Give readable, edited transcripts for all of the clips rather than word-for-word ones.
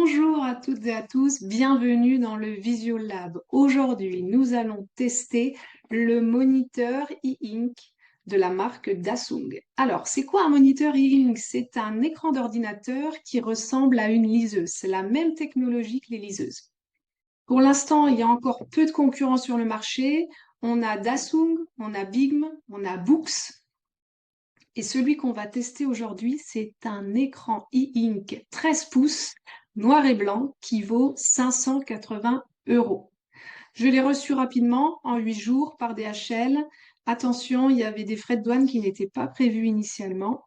Bonjour à toutes et à tous, bienvenue dans le Visiolab. Aujourd'hui, nous allons tester le moniteur e-ink de la marque Dassault. Alors, c'est quoi un moniteur e-ink? C'est un écran d'ordinateur qui ressemble à une liseuse. C'est la même technologie que les liseuses. Pour l'instant, il y a encore peu de concurrents sur le marché. On a Dassault, on a Bigm, on a Boox. Et celui qu'on va tester aujourd'hui, c'est un écran e-ink 13 pouces, noir et blanc, qui vaut 580 euros. Je l'ai reçu rapidement, en 8 jours, par DHL. Attention, il y avait des frais de douane qui n'étaient pas prévus initialement.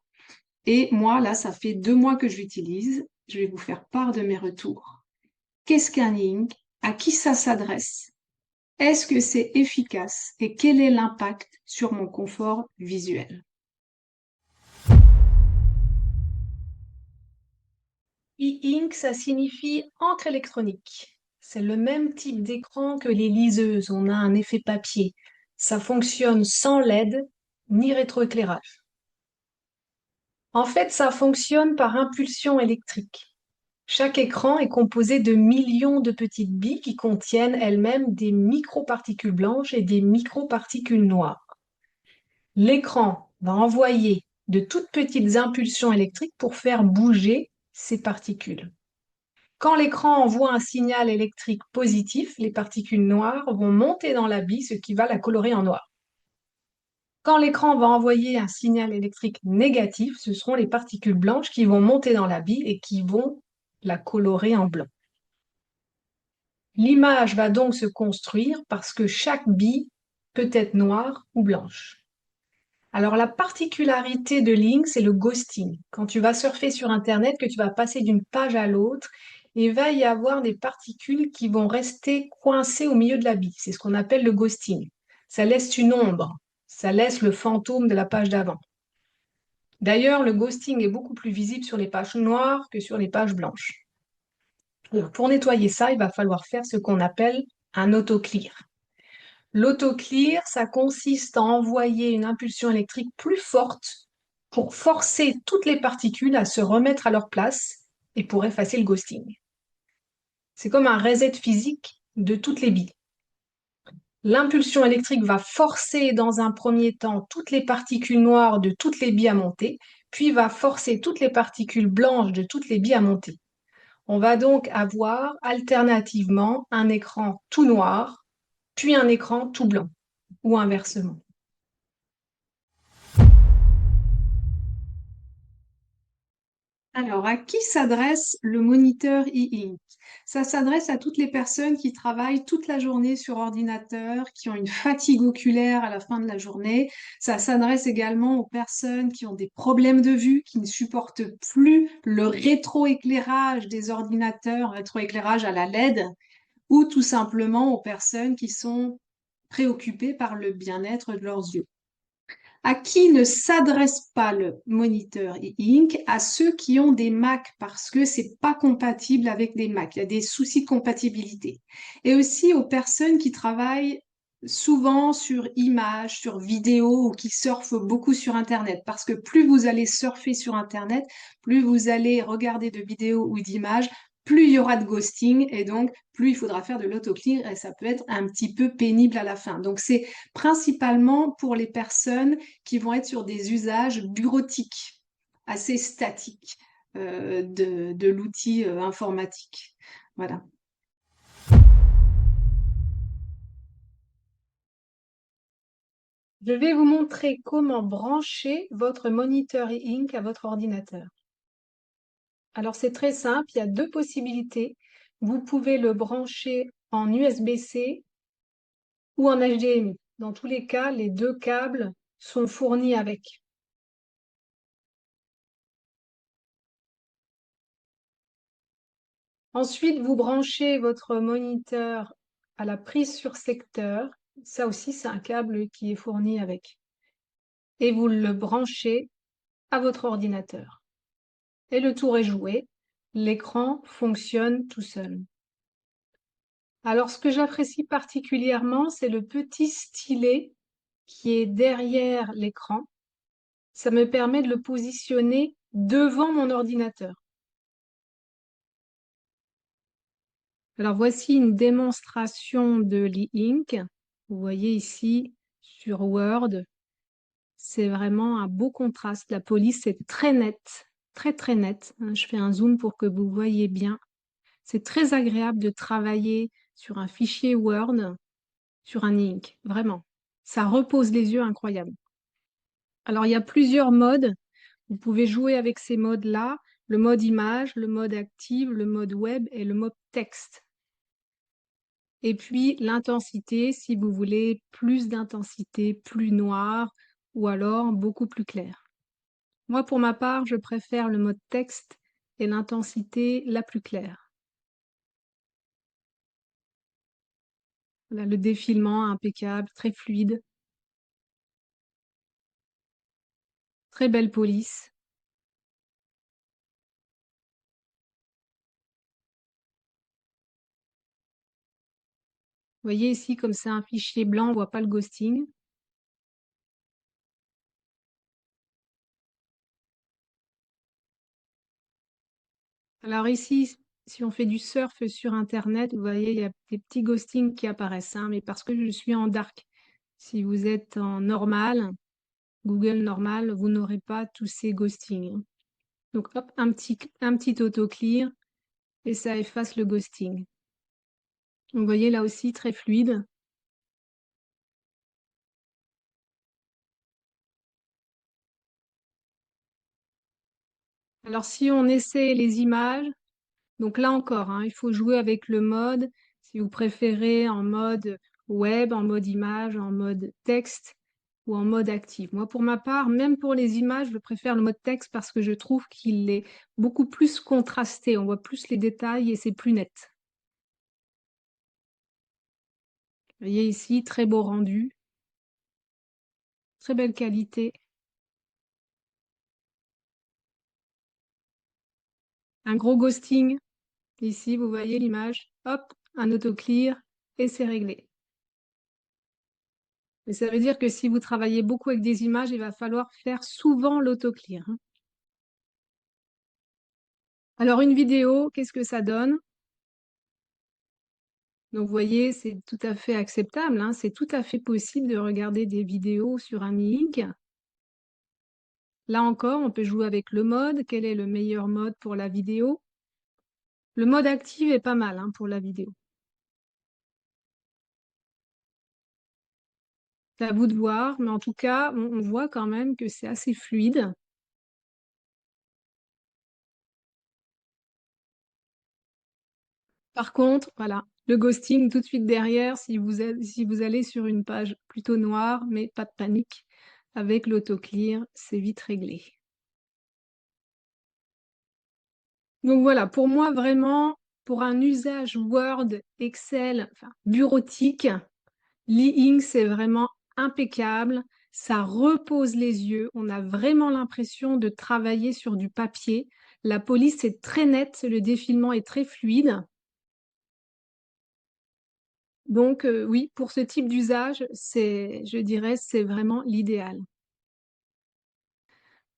Et moi, là, ça fait 2 mois que je l'utilise. Je vais vous faire part de mes retours. Qu'est-ce qu'un e-ink? À qui ça s'adresse? Est-ce que c'est efficace? Et quel est l'impact sur mon confort visuel? E-ink, ça signifie encre électronique. C'est le même type d'écran que les liseuses. On a un effet papier. Ça fonctionne sans LED ni rétroéclairage. En fait, ça fonctionne par impulsion électrique. Chaque écran est composé de millions de petites billes qui contiennent elles-mêmes des microparticules blanches et des microparticules noires. L'écran va envoyer de toutes petites impulsions électriques pour faire bouger ces particules. Quand l'écran envoie un signal électrique positif, les particules noires vont monter dans la bille, ce qui va la colorer en noir. Quand l'écran va envoyer un signal électrique négatif, ce seront les particules blanches qui vont monter dans la bille et qui vont la colorer en blanc. L'image va donc se construire parce que chaque bille peut être noire ou blanche. Alors la particularité de Link, c'est le ghosting. Quand tu vas surfer sur Internet, que tu vas passer d'une page à l'autre, il va y avoir des particules qui vont rester coincées au milieu de la bille. C'est ce qu'on appelle le ghosting. Ça laisse une ombre, ça laisse le fantôme de la page d'avant. D'ailleurs, le ghosting est beaucoup plus visible sur les pages noires que sur les pages blanches. Alors, pour nettoyer ça, il va falloir faire ce qu'on appelle un autoclear. L'autoclear, ça consiste à envoyer une impulsion électrique plus forte pour forcer toutes les particules à se remettre à leur place et pour effacer le ghosting. C'est comme un reset physique de toutes les billes. L'impulsion électrique va forcer dans un premier temps toutes les particules noires de toutes les billes à monter, puis va forcer toutes les particules blanches de toutes les billes à monter. On va donc avoir alternativement un écran tout noir, puis un écran tout blanc, ou inversement. Alors, à qui s'adresse le moniteur e-ink? Ça s'adresse à toutes les personnes qui travaillent toute la journée sur ordinateur, qui ont une fatigue oculaire à la fin de la journée. Ça s'adresse également aux personnes qui ont des problèmes de vue, qui ne supportent plus le rétroéclairage des ordinateurs, rétroéclairage à la LED, ou tout simplement aux personnes qui sont préoccupées par le bien-être de leurs yeux. À qui ne s'adresse pas le moniteur e-ink? À ceux qui ont des Mac parce que c'est pas compatible avec des Mac. Il y a des soucis de compatibilité. Et aussi aux personnes qui travaillent souvent sur images, sur vidéo ou qui surfent beaucoup sur Internet. Parce que plus vous allez surfer sur Internet, plus vous allez regarder de vidéos ou d'images, plus il y aura de ghosting et donc plus il faudra faire de l'autoclear et ça peut être un petit peu pénible à la fin. Donc c'est principalement pour les personnes qui vont être sur des usages bureautiques, assez statiques de l'outil informatique. Voilà. Je vais vous montrer comment brancher votre moniteur e-ink à votre ordinateur. Alors c'est très simple, il y a deux possibilités. Vous pouvez le brancher en USB-C ou en HDMI. Dans tous les cas, les deux câbles sont fournis avec. Ensuite, vous branchez votre moniteur à la prise sur secteur. Ça aussi, c'est un câble qui est fourni avec. Et vous le branchez à votre ordinateur. Et le tour est joué. L'écran fonctionne tout seul. Alors, ce que j'apprécie particulièrement, c'est le petit stylet qui est derrière l'écran. Ça me permet de le positionner devant mon ordinateur. Alors voici une démonstration de l'e-ink. Vous voyez ici sur Word, c'est vraiment un beau contraste. La police est très nette, très très nette. Je fais un zoom pour que vous voyez bien. C'est très agréable de travailler sur un fichier Word, sur un e-ink, vraiment. Ça repose les yeux, incroyable. Alors il y a plusieurs modes. Vous pouvez jouer avec ces modes-là, le mode image, le mode active, le mode web et le mode texte. Et puis l'intensité, si vous voulez plus d'intensité, plus noir ou alors beaucoup plus clair. Moi, pour ma part, je préfère le mode texte et l'intensité la plus claire. Voilà, le défilement impeccable, très fluide, très belle police. Vous voyez ici, comme c'est un fichier blanc, on ne voit pas le ghosting. Alors ici, si on fait du surf sur Internet, vous voyez, il y a des petits ghostings qui apparaissent, hein, mais parce que je suis en dark. Si vous êtes en normal, Google normal, vous n'aurez pas tous ces ghostings, hein. Donc hop, un petit auto-clear et ça efface le ghosting. Vous voyez là aussi très fluide. Alors si on essaie les images, donc là encore, hein, il faut jouer avec le mode, si vous préférez en mode web, en mode image, en mode texte ou en mode actif. Moi, pour ma part, même pour les images, je préfère le mode texte parce que je trouve qu'il est beaucoup plus contrasté. On voit plus les détails et c'est plus net. Vous voyez ici, très beau rendu, très belle qualité. Un gros ghosting. Ici, vous voyez l'image. Hop, un autoclear et c'est réglé. Mais ça veut dire que si vous travaillez beaucoup avec des images, il va falloir faire souvent l'autoclear, hein. Alors, une vidéo, qu'est-ce que ça donne? Donc, vous voyez, c'est tout à fait acceptable, hein. C'est tout à fait possible de regarder des vidéos sur un e-ink. Là encore, on peut jouer avec le mode. Quel est le meilleur mode pour la vidéo? Le mode active est pas mal, hein, pour la vidéo. C'est à vous de voir, mais en tout cas, on voit quand même que c'est assez fluide. Par contre, voilà, le ghosting tout de suite derrière, si vous allez sur une page plutôt noire, mais pas de panique, avec l'autoclear, c'est vite réglé. Donc voilà, pour moi, vraiment, pour un usage Word, Excel, enfin, bureautique, l'e-ink, c'est vraiment impeccable. Ça repose les yeux. On a vraiment l'impression de travailler sur du papier. La police est très nette, le défilement est très fluide. Donc oui, pour ce type d'usage, je dirais, c'est vraiment l'idéal.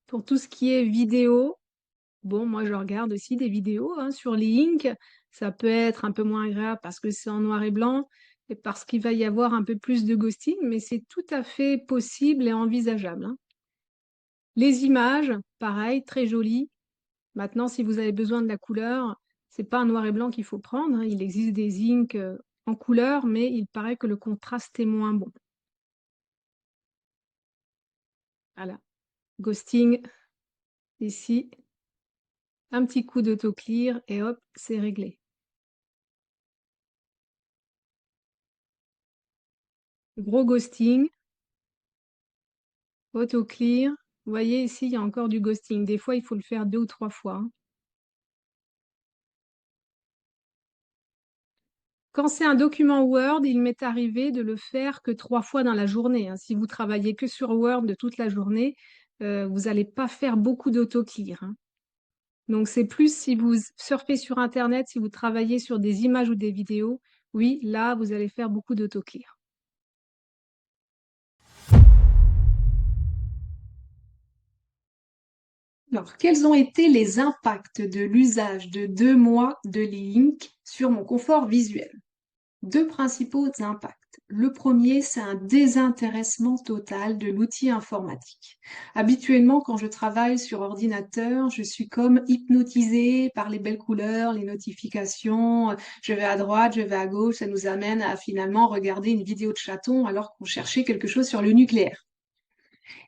Pour tout ce qui est vidéo, bon, moi je regarde aussi des vidéos, hein, sur l'e-ink. Ça peut être un peu moins agréable parce que c'est en noir et blanc et parce qu'il va y avoir un peu plus de ghosting, mais c'est tout à fait possible et envisageable, hein. Les images, pareil, très jolies. Maintenant, si vous avez besoin de la couleur, c'est pas un noir et blanc qu'il faut prendre, hein. Il existe des inks en couleur, mais il paraît que le contraste est moins bon. Voilà. Ghosting ici, un petit coup d'autoclear et hop, c'est réglé. Gros ghosting, autoclear. Vous voyez ici, il y a encore du ghosting. Des fois, il faut le faire 2 ou 3 fois, hein. Quand c'est un document Word, il m'est arrivé de le faire que 3 fois dans la journée, hein. Si vous travaillez que sur Word de toute la journée, vous n'allez pas faire beaucoup d'autoclear, hein. Donc, c'est plus si vous surfez sur Internet, si vous travaillez sur des images ou des vidéos, oui, là, vous allez faire beaucoup d'autoclear. Alors, quels ont été les impacts de l'usage de 2 mois de l'e-ink sur mon confort visuel? Deux principaux impacts. Le premier, c'est un désintéressement total de l'outil informatique. Habituellement, quand je travaille sur ordinateur, je suis comme hypnotisée par les belles couleurs, les notifications. Je vais à droite, je vais à gauche, ça nous amène à finalement regarder une vidéo de chaton alors qu'on cherchait quelque chose sur le nucléaire.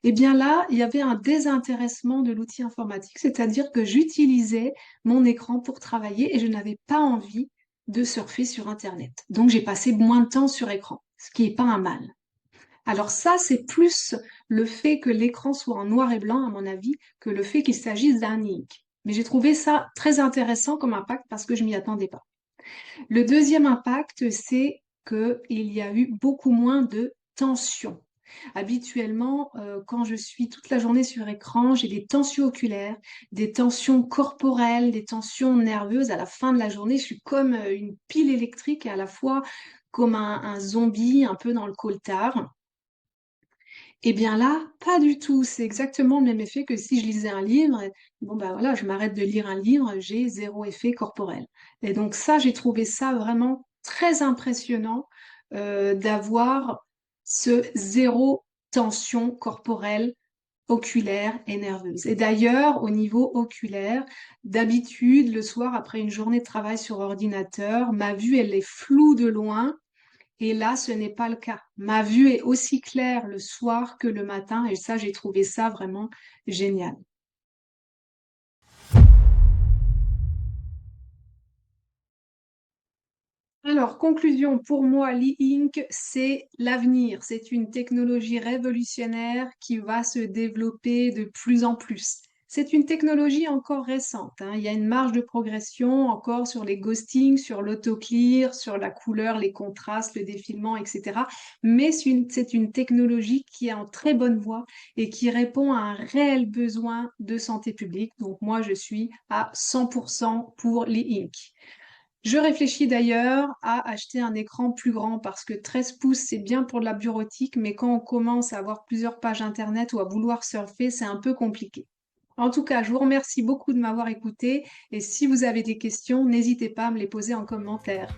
Eh bien là, il y avait un désintéressement de l'outil informatique, c'est-à-dire que j'utilisais mon écran pour travailler et je n'avais pas envie de surfer sur Internet. Donc j'ai passé moins de temps sur écran, ce qui n'est pas un mal. Alors ça, c'est plus le fait que l'écran soit en noir et blanc, à mon avis, que le fait qu'il s'agisse d'un ink. Mais j'ai trouvé ça très intéressant comme impact parce que je m'y attendais pas. Le deuxième impact, c'est qu'il y a eu beaucoup moins de tension. Habituellement, quand je suis toute la journée sur écran, j'ai des tensions oculaires, des tensions corporelles, des tensions nerveuses. À la fin de la journée, je suis comme une pile électrique et à la fois comme un zombie un peu dans le coltard. Eh bien là, pas du tout. C'est exactement le même effet que si je lisais un livre. Bon, ben voilà, je m'arrête de lire un livre, j'ai zéro effet corporel. Et donc ça, j'ai trouvé ça vraiment très impressionnant d'avoir ce zéro tension corporelle, oculaire et nerveuse. Et d'ailleurs, au niveau oculaire, d'habitude, le soir, après une journée de travail sur ordinateur, ma vue, elle est floue de loin. Et là, ce n'est pas le cas. Ma vue est aussi claire le soir que le matin et ça, j'ai trouvé ça vraiment génial. Alors, conclusion, pour moi, l'e-ink, c'est l'avenir. C'est une technologie révolutionnaire qui va se développer de plus en plus. C'est une technologie encore récente, hein. Il y a une marge de progression encore sur les ghostings, sur l'autoclear, sur la couleur, les contrastes, le défilement, etc. Mais c'est une technologie qui est en très bonne voie et qui répond à un réel besoin de santé publique. Donc moi, je suis à 100% pour l'e-ink. Je réfléchis d'ailleurs à acheter un écran plus grand parce que 13 pouces, c'est bien pour de la bureautique, mais quand on commence à avoir plusieurs pages internet ou à vouloir surfer, c'est un peu compliqué. En tout cas, je vous remercie beaucoup de m'avoir écouté et si vous avez des questions, n'hésitez pas à me les poser en commentaire.